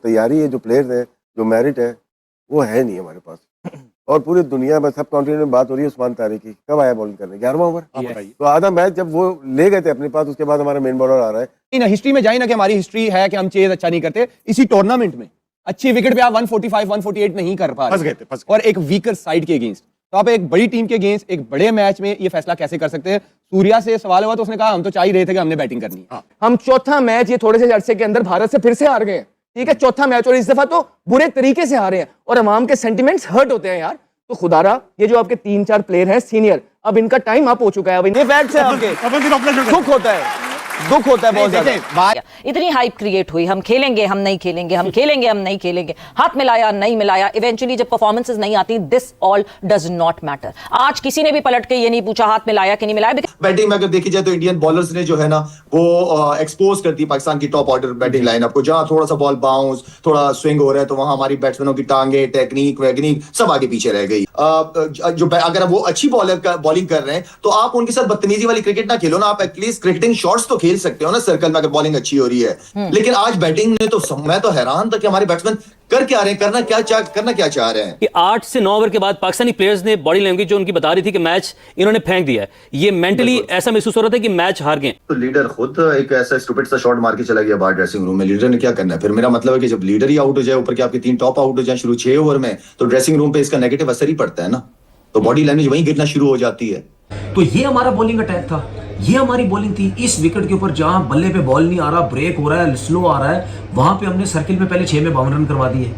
तैयारी है, जो प्लेयर्स है, जो मेरिट है, वो है नहीं हमारे पास। और पूरी दुनिया में, सब कॉन्टिनेंट में बात हो रही है उस्मान तारी की, कब आया बॉलिंग करने, 11वां ओवर। तो आधा मैच जब वो ले गए थे अपने पास, उसके बाद हमारा मेन बॉलर आ रहा है। हिस्ट्री में जाए ना कि हमारी हिस्ट्री है कि हम चेज अच्छा नहीं करते, इसी टूर्नामेंट में अच्छी विकेट पे आप 145 148 नहीं कर पा रहे और एक वीकर साइड के अगेंस्ट। तो आप एक बड़ी टीम के अगेंस्ट एक बड़े मैच में ये फैसला कैसे कर सकते हैं? सूर्या से सवाल हुआ तो उसने कहा हम तो चाह ही रहे थे कि हमने बैटिंग करनी है। हम चौथा मैच ये थोड़े से अरसे के अंदर भारत से फिर से हार गए, ठीक है, चौथा मैच, और इस दफा तो बुरे तरीके से हारे हैं और अवाम के सेंटिमेंट्स हर्ट होते हैं यार। तो खुदारा ये जो आपके 3-4 प्लेयर हैं सीनियर, अब इनका टाइम अप हो चुका है। अब ये फैक्ट्स है आपके, दुख होता है बहुत ज्यादा। इतनी हाइप क्रिएट हुई, हम खेलेंगे हम नहीं खेलेंगे, हम खेलेंगे हम नहीं खेलेंगे, हाथ मिलाया नहीं मिलाया, इवेंचुअली जब परफॉर्मेंसेस नहीं आती, this all does not matter. आज किसी ने भी पलट के ये नहीं पूछा हाथ मिलाया कि नहीं मिलाया। बैटिंग में अगर देखी जाए तो इंडियन बॉलर्स ने जो है ना वो एक्सपोज करती है पाकिस्तान की टॉप ऑर्डर बैटिंग लाइनअप को। जहां थोड़ा सा बॉल बाउंस, थोड़ा स्विंग हो रहा है, तो वहां हमारी बैट्समैनों की टांगे, टेक्निक वैगनिक सब आगे पीछे रह गई। जो अगर वो अच्छी बॉलिंग कर रहे हैं तो आप उनके साथ बदतमीजी वाली क्रिकेट ना खेलो ना, आप एटलीस्ट क्रिकेटिंग शॉट्स तो खेल सकते हो ना सर्कल में, अगर बॉलिंग अच्छी हो रही है। लेकिन आज बैटिंग में तो मैं तो हैरान था कि हमारे बैट्समैन कर क्या रहे हैं, करना क्या चाह रहे हैं। कि 8 से 9 ओवर के बाद पाकिस्तानी प्लेयर्स ने बॉडी लैंग्वेज जो उनकी बता रही थी कि मैच इन्होंने फेंक दिया है, ये मेंटली ऐसा महसूस हो रहा था कि मैच हार गए। तो लीडर खुद एक ऐसा स्टूपिड सा शॉट मार के चला गया बाहर ड्रेसिंग रूम में, लीडर ने क्या करना है फिर? मेरा मतलब है कि जब लीडर ही आउट हो जाए, ऊपर के आपके 3 टॉप आउट हो जाए शुरू 6 ओवर में, तो ड्रेसिंग रूम पे इसका नेगेटिव असर ही पड़ता है ना, तो बॉडी लैंग्वेज वहीं गिरना शुरू हो जाती है। तो ये हमारा बॉलिंग अटैक था, ये हमारी बॉलिंग थी। इस विकेट के ऊपर जहां बल्ले पे बॉल नहीं आ रहा, ब्रेक हो रहा है, स्लो आ रहा है, वहां पे हमने सर्किल में पहले 6 में 52 रन करवा दिए।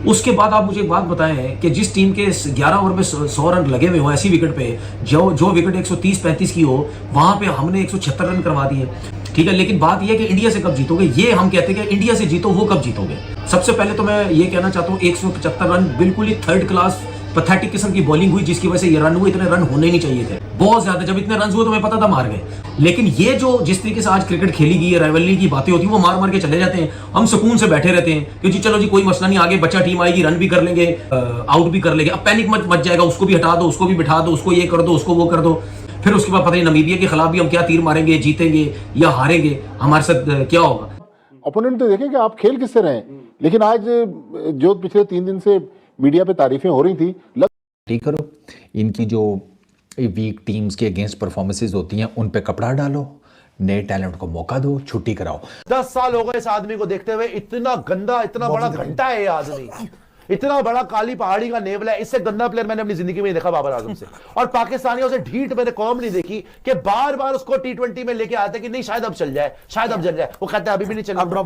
उसके बाद आप मुझे एक बात बताएं कि जिस टीम के 11 ओवर में 100 रन लगे हुए हो ऐसी विकेट पे, जो विकेट 130-35 की हो, वहां पे हमने 176 रन करवा दिए, ठीक है। लेकिन बात यह है कि इंडिया से कब जीतोगे, ये हम कहते हैं कि इंडिया से जीतो, वो कब जीतोगे? सबसे पहले तो मैं ये कहना चाहता हूँ 175 रन बिल्कुल ही थर्ड क्लास पैथेटिक किस्म की बॉलिंग हुई, जिसकी वजह से ये रन हुए। इतने रन होने नहीं चाहिए थे, बहुत ज्यादा। जब इतने रन हुए तो मैं पता था मार गए। लेकिन ये जो जिस तरीके से आज क्रिकेट खेली गई है, राइवलरी की बातें होती है, वो मार मार के चले जाते हैं, हम सुकून से बैठे रहते हैं कि जी चलो जी कोई मसला नहीं, आगे बच्चा टीम आएगी, रन भी कर लेंगे, आउट भी कर लेंगे। अब पैनिक मच जाएगा, उसको भी हटा दो, उसको भी बिठा दो, उसको ये कर दो, उसको वो कर दो। फिर उसके बाद पता नहीं नमीबिया के खिलाफ भी हम क्या तीर मारेंगे, जीतेंगे या हारेंगे, हमारे साथ क्या होगा। ओपोनेंट तो देखें कि आप खेल किससे रहे, लेकिन आज जो पिछले 3 दिन से मीडिया पे तारीफें हो रही थी, ठीक करो, इनकी जो वीक टीम्स के अगेंस्ट परफॉर्मेंसेज होती हैं उन पे कपड़ा डालो, नए टैलेंट को मौका दो, छुट्टी कराओ। 10 साल हो गए इस आदमी को देखते हुए, इतना गंदा, इतना बड़ा घंटा है ये आदमी, इतना बड़ा काली पहाड़ी का नेवला है। इससे गंदा प्लेयर मैंने अपनी जिंदगी में देखा बाबर आजम से। और पाकिस्तानियों से ढीठ मैंने कौम नहीं देखी कि बार बार उसको T20 में लेके आते कि नहीं शायद अब चल जाए, शायद अब चल जाए, वो कहता है अभी भी नहीं चल रहा।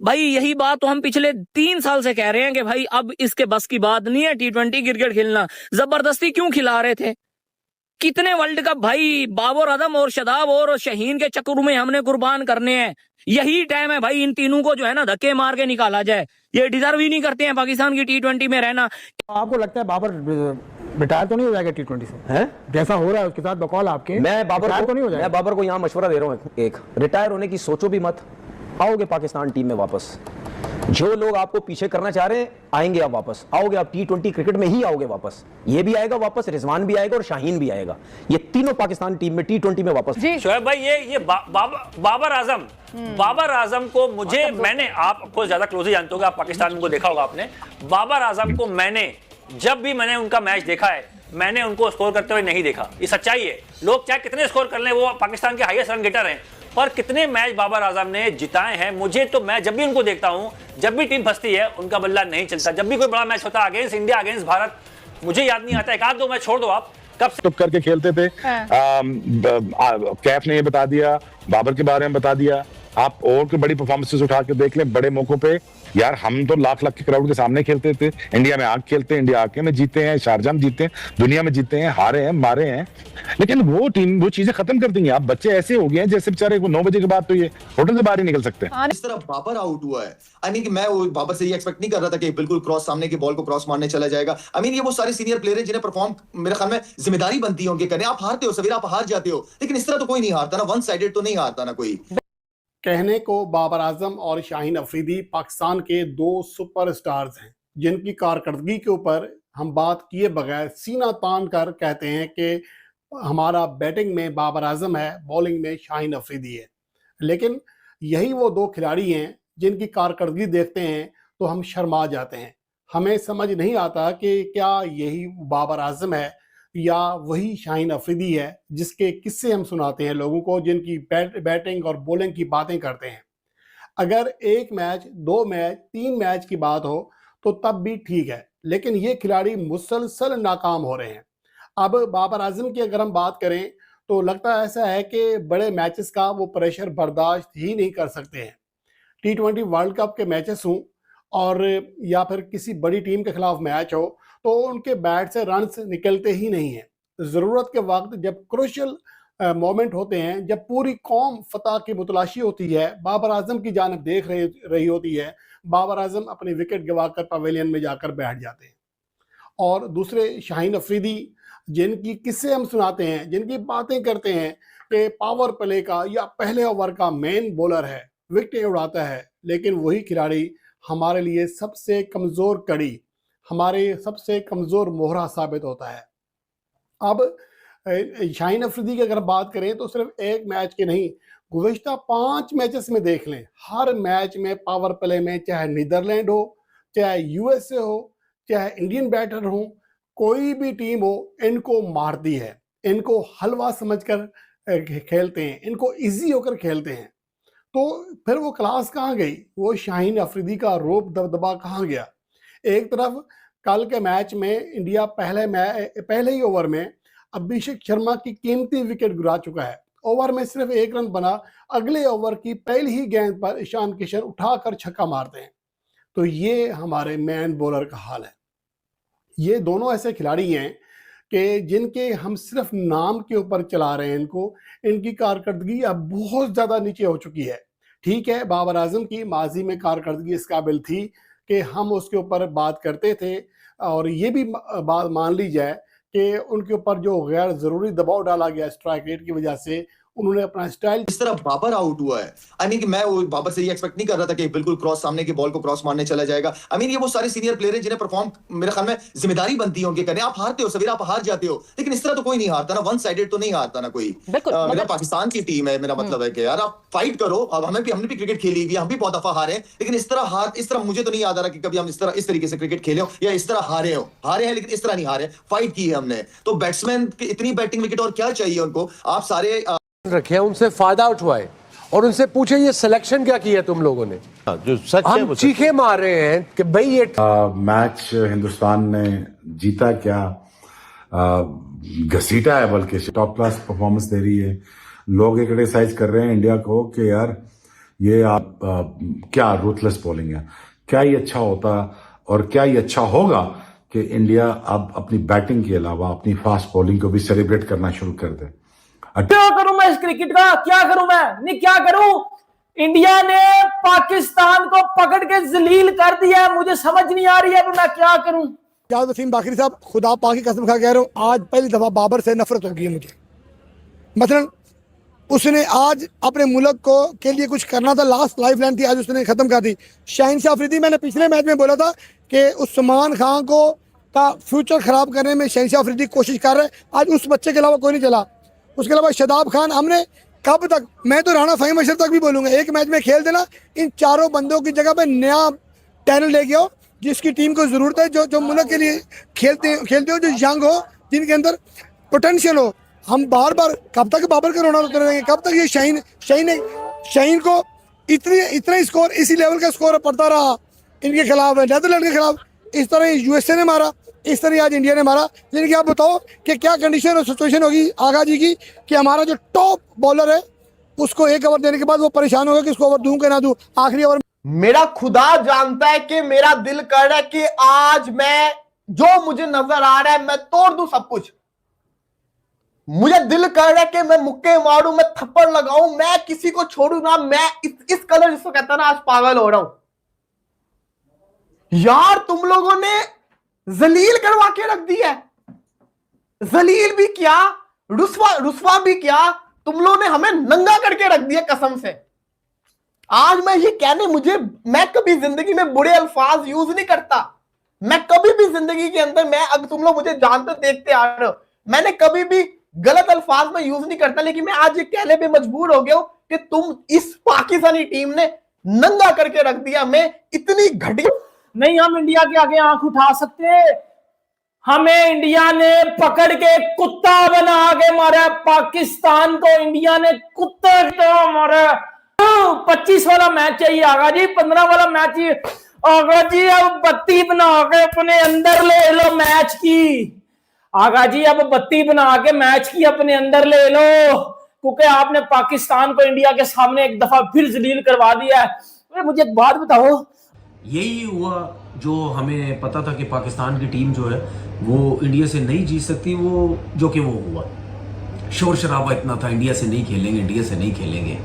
भाई यही बात तो हम पिछले 3 साल से कह रहे हैं कि भाई अब इसके बस की बात नहीं है T20 क्रिकेट खेलना। जबरदस्ती क्यों खिला रहे थे? कितने वर्ल्ड कप भाई बाबर आजम और शदाब और शहीन के चक्कर में हमने कुर्बान करने हैं। यही टाइम है भाई इन तीनों को जो है ना धक्के मार के निकाला जाए। ये डिजर्व ही नहीं करते हैं पाकिस्तान की T20 में रहना। आपको लगता है बाबर रिटायर तो नहीं हो जाएगा T20 से? हैं? जैसा हो रहा है उसके साथ बकौल आपके, मैं बाबर तो नहीं हो जाएगा? मैं बाबर को यहाँ मशवरा दे रहा हूँ एक, रिटायर होने की सोचो भी मत, आओगे पाकिस्तान टीम में वापस। जो लोग आपको पीछे करना चाह रहे हैं आएंगे, आप वापस आओगे, आप T20 क्रिकेट में ही आओगे वापस। ये भी आएगा वापस, रिजवान भी आएगा और शाहीन भी आएगा, ये तीनों पाकिस्तान टीम में T20 में वापस। शोएब भाई ये बाबर आजम को मुझे मैंने, आपको ज्यादा क्लोजली जानते होगे, आप पाकिस्तान को देखा होगा आपने, बाबर आजम को मैंने जब भी मैंने उनका मैच देखा है, मैंने उनको स्कोर करते हुए नहीं देखा। ये सच्चाई है। लोग चाहे कितने स्कोर कर लें, वो पाकिस्तान के हाईएस्ट रन गेटर हैं, पर कितने मैच बाबर आजम ने जिताए हैं। मुझे तो मैं जब भी उनको देखता हूं, जब भी टीम फंसती है उनका बल्ला नहीं चलता। जब भी कोई बड़ा मैच होता है अगेंस्ट इंडिया, अगेंस्ट भारत, मुझे याद नहीं आता, 1-2 मैच छोड़ दो आप, कब टुप करके खेलते थे। कैफ ने ये बता दिया, बाबर के बारे में बता दिया। आप और की बड़ी परफॉर्मेंसेस उठा के देख लें बड़े मौकों पे, यार हम तो लाख के क्राउड के सामने खेलते थे, इंडिया में आके खेलते हैं, इंडिया आके में जीते हैं, शारजाह में जीते हैं, दुनिया में जीते हैं, हारे हैं, मारे हैं, लेकिन वो टीम वो चीजें खत्म कर दी हैं। आप बच्चे ऐसे हो गए हैं जैसे बेचारे 9 बजे के बाद तो ये होटल से बाहर ही निकल सकते हैं। इस तरह बाबर आउट हुआ है, आई मीन मैं वो बाबर से ये एक्सपेक्ट नहीं कर रहा था कि बिल्कुल क्रॉस सामने की बॉल को क्रॉस मारने चला जाएगा। आई मीन ये वो सारे सीनियर प्लेयर हैं जिन्हें परफॉर्म मेरे ख्याल में जिम्मेदारी बनती है उनके करने। आप हारते हो सवेरा, आप हार जाते हो, लेकिन इस तरह तो कोई नहीं हारता ना, वन साइडेड तो नहीं हारता ना कोई। कहने को बाबर आजम और शाहीन अफरीदी पाकिस्तान के 2 सुपरस्टार्स हैं जिनकी कारकर्दगी के ऊपर हम बात किए बगैर सीना तान कर कहते हैं कि हमारा बैटिंग में बाबर आजम है, बॉलिंग में शाहीन अफरीदी है। लेकिन यही वो 2 खिलाड़ी हैं जिनकी कारकर्दगी देखते हैं तो हम शर्मा जाते हैं। हमें समझ नहीं आता कि क्या यही बाबर आजम है या वही शाहीन अफरीदी है जिसके किस्से हम सुनाते हैं लोगों को, जिनकी बैटिंग और बॉलिंग की बातें करते हैं। अगर एक मैच, 2 मैच, 3 मैच की बात हो तो तब भी ठीक है, लेकिन ये खिलाड़ी मुसलसल नाकाम हो रहे हैं। अब बाबर आजम की अगर हम बात करें तो लगता ऐसा है कि बड़े मैचेस का वो प्रेशर बर्दाश्त ही नहीं कर सकते हैं। T20 वर्ल्ड कप के मैचेस हों और या फिर किसी बड़ी टीम के खिलाफ मैच हो तो उनके बैट से रन्स निकलते ही नहीं हैं। ज़रूरत के वक्त जब क्रूशियल मोमेंट होते हैं, जब पूरी कौम फतह की मुतलाशी होती है, बाबर आजम की जानब देख रही होती है, बाबर आजम अपनी विकेट गंवाकर पवेलियन में जाकर बैठ जाते हैं। और दूसरे शाहीन अफरीदी जिनकी किस्से हम सुनाते हैं, जिनकी बातें करते हैं कि पावर प्ले का या पहले ओवर का मेन बॉलर है, विकेटें उड़ाता है, लेकिन वही खिलाड़ी हमारे लिए सबसे कमज़ोर कड़ी, हमारे सबसे कमज़ोर मोहरा साबित होता है। अब शाहीन अफरीदी की अगर बात करें तो सिर्फ एक मैच के नहीं, गुज़िश्ता 5 मैचेस में देख लें, हर मैच में पावर प्ले में, चाहे नीदरलैंड हो, चाहे यूएसए हो, चाहे इंडियन बैटर हो, कोई भी टीम हो, इनको मारती है। इनको हलवा समझकर खेलते हैं, इनको इजी होकर खेलते हैं। तो फिर वो क्लास कहाँ गई, वो शाहीन अफरीदी का रूप दबदबा कहाँ गया? एक तरफ कल के मैच में इंडिया पहले ही ओवर में अभिषेक शर्मा की कीमती विकेट गिरा चुका है। ओवर में सिर्फ 1 रन बना, अगले ओवर की पहली ही गेंद पर ईशान किशन उठाकर छक्का मारते हैं। तो ये हमारे मैन बॉलर का हाल है। ये दोनों ऐसे खिलाड़ी हैं कि जिनके हम सिर्फ नाम के ऊपर चला रहे हैं इनको, इनकी कारकर्दगी अब बहुत ज़्यादा नीचे हो चुकी है। ठीक है, बाबर आजम की माजी में कारकर्दगी इस काबिल थी कि हम उसके ऊपर बात करते थे, और ये भी बात मान ली जाए कि उनके ऊपर जो गैर ज़रूरी दबाव डाला गया स्ट्राइक रेट की वजह से, उन्होंने अपना स्टाइल इस तरह बाबर आउट हुआ है। आई मीन कि मैं वो बाबर से ये एक्सपेक्ट नहीं कर रहा था कि बिल्कुल क्रॉस सामने की बॉल को क्रॉस मारने चला जाएगा। आई मीन ये वो सारे सीनियर प्लेयर हैं जिन्हें परफॉर्म, मेरे ख्याल में जिम्मेदारी बनती है उनके करने। आप हारते हो सवेर, आप हार जाते हो, लेकिन इस तरह तो कोई नहीं हारता ना, वन साइडेड तो नहीं हारता ना कोई। मेरा पाकिस्तान की टीम है, मेरा मतलब है कि यार आप फाइट करो। अब हमने भी क्रिकेट खेली हुई है, हम भी बहुत दफा हारे हैं, लेकिन इस तरह मुझे तो नहीं याद आ रहा कि कभी हम इस तरीके से क्रिकेट खेले हो या इस तरह हारे हैं, लेकिन इस तरह नहीं हारे, फाइट की है हमने। तो बैट्समैन की इतनी बैटिंग विकेट और क्या चाहिए उनको? आप सारे रखे, उनसे फायदा उठवाए और उनसे पूछे ये सिलेक्शन क्या किया तुम लोगों ने। जो सच है, हम चीखे मार रहे हैं कि भाई ये मैच हिंदुस्तान ने जीता क्या, घसीटा है, बल्कि टॉप क्लास परफॉर्मेंस दे रही है। लोग एक क्रिटिसाइज कर रहे हैं इंडिया को कि यार ये आप क्या रूथलेस बॉलिंग है। क्या ये अच्छा होता और क्या ये अच्छा होगा कि इंडिया अब अपनी बैटिंग के अलावा अपनी फास्ट बॉलिंग को भी सेलिब्रेट करना शुरू कर दे। क्या करूं मैं इस क्रिकेट का, क्या करूं मैं, नहीं क्या करूं। इंडिया ने पाकिस्तान को पकड़ के जलील कर दिया, मुझे समझ नहीं आ रही है मैं क्या करूं। क्या वसीम बाकरी साहब, खुदा पाक की कसम खा कह रहा हूँ, आज पहली दफा बाबर से नफरत हो गई है मुझे। मसलन उसने आज अपने मुल्क को के लिए कुछ करना था, लास्ट लाइफ लाइन थी, आज उसने खत्म कर दी। शाहीन शाह अफरीदी, मैंने पिछले मैच में बोला था कि उस्मान खान को का फ्यूचर खराब करने में शाहीन शाह अफरीदी कोशिश कर रहे हैं। आज उस बच्चे के अलावा कोई नहीं चला। उसके अलावा शादाब खान, हमने कब तक, मैं तो राणा फ़हीम अशरफ तक भी बोलूँगा, एक मैच में खेल देना, इन चारों बंदों की जगह पे नया टैलेंट लेके आओ जिसकी टीम को ज़रूरत है, जो मुल्क के लिए खेलते हो, जो यंग हो, जिनके अंदर पोटेंशियल हो। हम बार बार कब तक बाबर का रोना रोते रहेंगे? कब तक ये शाहीन को इतना स्कोर, इसी लेवल का स्कोर पड़ता रहा इनके खिलाफ, नेदरलैंड के खिलाफ, इस तरह यूएसए ने मारा, इस तरह आज इंडिया ने मारा। लेकिन आप बताओ कि क्या कंडीशन और सिचुएशन होगी आगा जी की कि हमारा जो टॉप बॉलर है उसको 1 ओवर देने के बाद वो परेशान होगा कि उसको ओवर दूं कि ना दूं, आखिरी ओवर। मेरा खुदा जानता है कि मेरा दिल कर रहा है कि आज मैं, जो मुझे नजर आ रहा है, मैं तोड़ दूं सब कुछ। मुझे दिल कर रहा है कि मैं मुक्के मारूं, मैं थप्पड़ लगाऊं, मैं किसी को छोड़ू ना। मैं इस कलर जिसको कहता है ना, आज पागल हो रहा हूं यार। तुम लोगों ने जलील करवा के रख दी है, जलील भी क्या, रुस्वा भी क्या, तुम लोगों ने हमें नंगा करके रख दिया कसम से। आज मैं ये कहने, मैं कभी जिंदगी में बुरे अल्फाज यूज नहीं करता, मैं कभी भी जिंदगी के अंदर, मैं अब तुम लोग मुझे जानते देखते आ रहे हो, मैंने कभी भी गलत अल्फाज में यूज नहीं करता, लेकिन मैं आज ये कहने पे मजबूर हो गया हूं कि तुम इस पाकिस्तानी टीम ने नंगा करके रख दिया। मैं इतनी घटिया नहीं हम इंडिया के आगे आंख उठा सकते। हमें इंडिया ने पकड़ के कुत्ता बना के मारा, पाकिस्तान को इंडिया ने कुत्ते तो मारा। 25 वाला मैच चाहिए आगा जी, 15 वाला मैच चाहिए आगा जी। अब बत्ती बना के अपने अंदर ले लो मैच की आगा जी, अब बत्ती बना के मैच की अपने अंदर ले लो, क्योंकि आपने पाकिस्तान को इंडिया के सामने एक दफा फिर जलील करवा दिया है। मुझे एक बात बताओ, यही हुआ जो हमें पता था कि पाकिस्तान की टीम जो है वो इंडिया से नहीं जीत सकती, वो जो कि वो हुआ। शोर शराबा इतना था, इंडिया से नहीं खेलेंगे, इंडिया से नहीं खेलेंगे,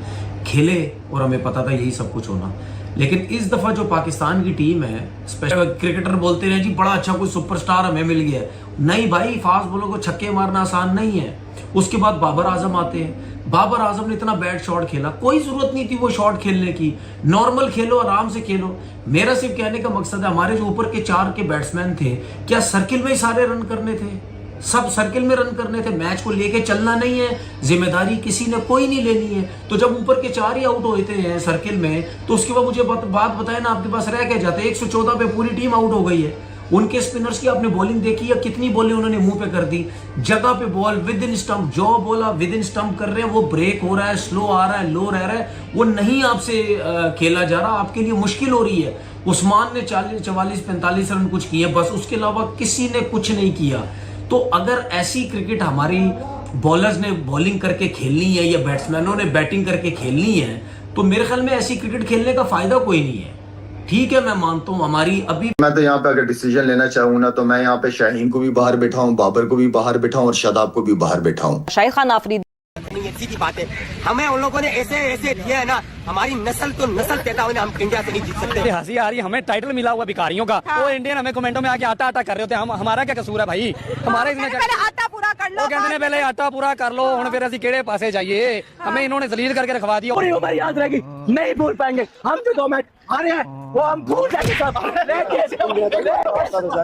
खेले और हमें पता था यही सब कुछ होना। लेकिन इस दफा जो पाकिस्तान की टीम है, स्पेशल क्रिकेटर बोलते रहे जी बड़ा अच्छा कोई सुपरस्टार हमें मिल गया। नहीं भाई, फास्ट बॉलर को छक्के मारना आसान नहीं है। उसके बाद बाबर आजम आते हैं। बाबर आजम ने इतना बैड शॉट खेला, कोई जरूरत नहीं थी वो शॉट खेलने की। नॉर्मल खेलो, आराम से खेलो। मेरा सिर्फ कहने का मकसद है, हमारे जो ऊपर के 4 के बैट्समैन थे, क्या सर्किल में ही सारे रन करने थे? सब सर्किल में रन करने थे, मैच को लेके चलना नहीं है। जिम्मेदारी किसी ने कोई नहीं लेनी है। तो जब ऊपर के 4 ही आउट होते हैं सर्किल में, तो उसके बाद मुझे बात बताए ना, आपके पास रह क्या जाता है? 114 पे पूरी टीम आउट हो गई है। उनके स्पिनर्स की आपने बॉलिंग देखी है, कितनी बॉलें उन्होंने मुंह पे कर दी, जगह पे बॉल विद इन स्टंप, जो बोला विद इन स्टंप कर रहे हैं। वो ब्रेक हो रहा है, स्लो आ रहा है, लो रह रहा है, वो नहीं आपसे खेला जा रहा, आपके लिए मुश्किल हो रही है। उस्मान ने 44-45 रन कुछ किए, बस उसके अलावा किसी ने कुछ नहीं किया। तो अगर ऐसी क्रिकेट हमारी बॉलर्स ने बॉलिंग करके खेलनी है या बैट्समैनों ने बैटिंग करके खेलनी है, तो मेरे ख्याल में ऐसी क्रिकेट खेलने का फायदा कोई नहीं है। ठीक है, मैं मानता हूँ हमारी अभी, मैं तो यहाँ पे अगर डिसीजन लेना चाहूँ ना, तो मैं यहाँ पे शाहीन को भी बाहर बैठाऊँ, बाबर को भी बाहर बैठाऊँ और शादाब को भी बाहर बैठाऊँ। शाहिद खान आफरीदी, सीधी बात है, हमें उन लोगों ने ऐसे दिया है ना, हमारी नस्ल तो नस्ल कहता है, हम इंडिया से नहीं जीत सकते। हंसी आ रही है, हमें टाइटल मिला हुआ भिखारियों का। वो इंडियन हमें कमेंटों में आके आटा आटा कर रहे होते हैं। हमारा क्या कसूर है भाई? हमारे आटा पूरा कर लो, वो कहते हैं पहले आटा पूरा कर लो, हुण फिर असि केड़े पासे जाइए? हमें इन्होंने जलील करके रखवा दिया। पूरी उम्र याद रहेगी, नहीं भूल पाएंगे। हम जो 2 मैच हारे हैं वो हम भूल जाएंगे सब।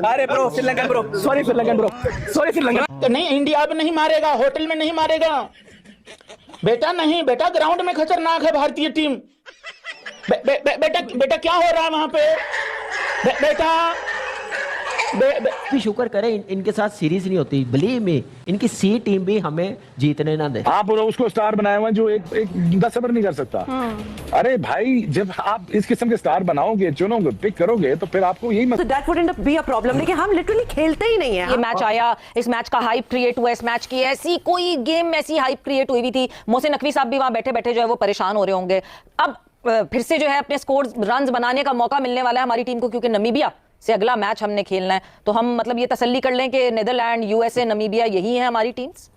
अरे bro, Sri Lankan bro, sorry Sri Lankan bro, sorry Sri Lankan. तो नहीं, इंडिया अब नहीं मारेगा, होटल में नहीं मारेगा बेटा, नहीं बेटा, ग्राउंड में खतरनाक है भारतीय टीम। बेटा क्या हो रहा है वहां पे? बेटा शुक्र करें इनके साथ सीरीज नहीं होती, बिलीव मी, इनकी सी टीम भी हमें जीतने ना दे। आप उसको स्टार बनाया हुआ जो एक 10 ओवर नहीं कर सकता। अरे भाई, जब आप इस किस्म के स्टार बनाओगे, चुनोगे, पिक करोगे, तो फिर आपको यही that would and up be a problem. लेकिन हम लिटरली खेलते ही नहीं है। ये मैच आया, इस मैच का हाइप क्रिएट हुआ, इस मैच की ऐसी कोई गेम ऐसी हाइप क्रिएट हुई भी थी। मोहसिन नकवी साहब भी वहां बैठे बैठे जो है वो परेशान हो रहे होंगे। अब फिर से जो है अपने स्कोर रन बनाने का मौका मिलने वाला है हमारी टीम को, क्योंकि नमीबिया से अगला मैच हमने खेलना है। तो हम मतलब ये तसल्ली कर लें कि नीदरलैंड, यूएसए, नमीबिया यही है हमारी टीम्स।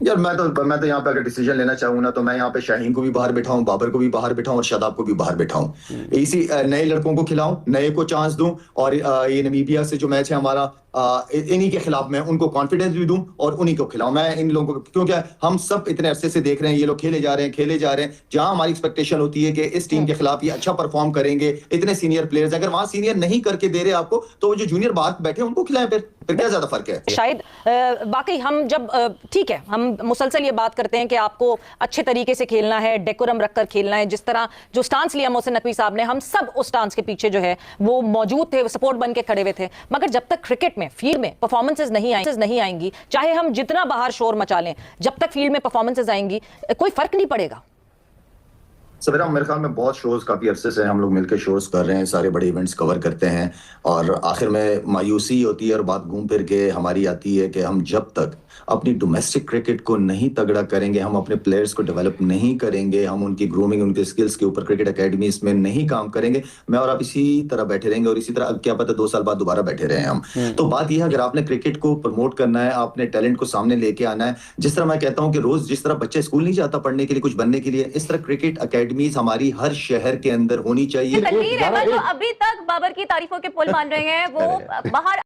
यार मैं तो यहाँ पे अगर डिसीजन लेना चाहूँ ना, तो मैं यहाँ पे शाहीन को भी बाहर बैठाऊँ, बाबर को भी बाहर बैठाऊँ और शादाब को भी बाहर बैठाऊँ। इसी नए लड़कों को खिलाऊं, नए को चांस दूं, और ये नमीबिया से जो मैच है हमारा, इन्हीं के खिलाफ मैं उनको कॉन्फिडेंस भी दूं और उन्हीं को खिलाऊं। मैं इन लोगों को, क्योंकि हम सब इतने अरसे से देख रहे हैं, ये लोग खेले जा रहे हैं। जहां हमारी एक्सपेक्टेशन होती है कि इस टीम के खिलाफ ये अच्छा परफॉर्म करेंगे, इतने सीनियर प्लेयर्स, अगर वहां सीनियर नहीं करके दे रहे आपको, तो वो जो जूनियर बाहर बैठे उनको खिलाएं। फिर क्या ज्यादा फर्क है? शायद वाकई हम जब ठीक है, हम मुसलसल ये बात करते हैं कि आपको अच्छे तरीके से खेलना है, डेकोरम रखकर खेलना है, जिस तरह जो स्टांस लिया मोहसिन नकवी साहब ने, हम सब उस स्टांस के पीछे जो है वो मौजूद थे, सपोर्ट बन के खड़े हुए थे। मगर जब तक क्रिकेट में, फील्ड में परफॉर्मेंसेस नहीं आएंगी, चाहे हम जितना बाहर शोर मचा लें, जब तक फील्ड में परफॉर्मेंसेस आएंगी कोई फर्क नहीं पड़ेगा। सवेरा, मेरे ख्याल में बहुत शोज काफी अरसे से हम लोग मिलकर शोज कर रहे हैं, सारे बड़े इवेंट्स कवर करते हैं, और आखिर में मायूसी होती है और बात घूम फिर के हमारी आती है कि हम जब तक अपनी डोमेस्टिक क्रिकेट को नहीं तगड़ा करेंगे, हम अपने प्लेयर्स को डेवलप नहीं करेंगे, हम उनकी ग्रूमिंग, उनके स्किल्स के ऊपर क्रिकेट अकेडमीज में नहीं काम करेंगे, मैं और आप इसी तरह बैठे रहेंगे, और इसी तरह क्या पता 2 साल बाद दोबारा बैठे रहे हम। तो बात यह है, अगर आपने क्रिकेट को प्रमोट करना है, आपने टैलेंट को सामने लेके आना है, जिस तरह मैं कहता हूँ कि रोज जिस तरह बच्चे स्कूल नहीं जाता पढ़ने के लिए, कुछ बनने के लिए, इस तरह क्रिकेट अकेडमीज हमारी हर शहर के अंदर होनी चाहिए। तनवीर अहमद जो अभी तक बाबर की तारीफों के पुल मान रहे हैं, वो बाहर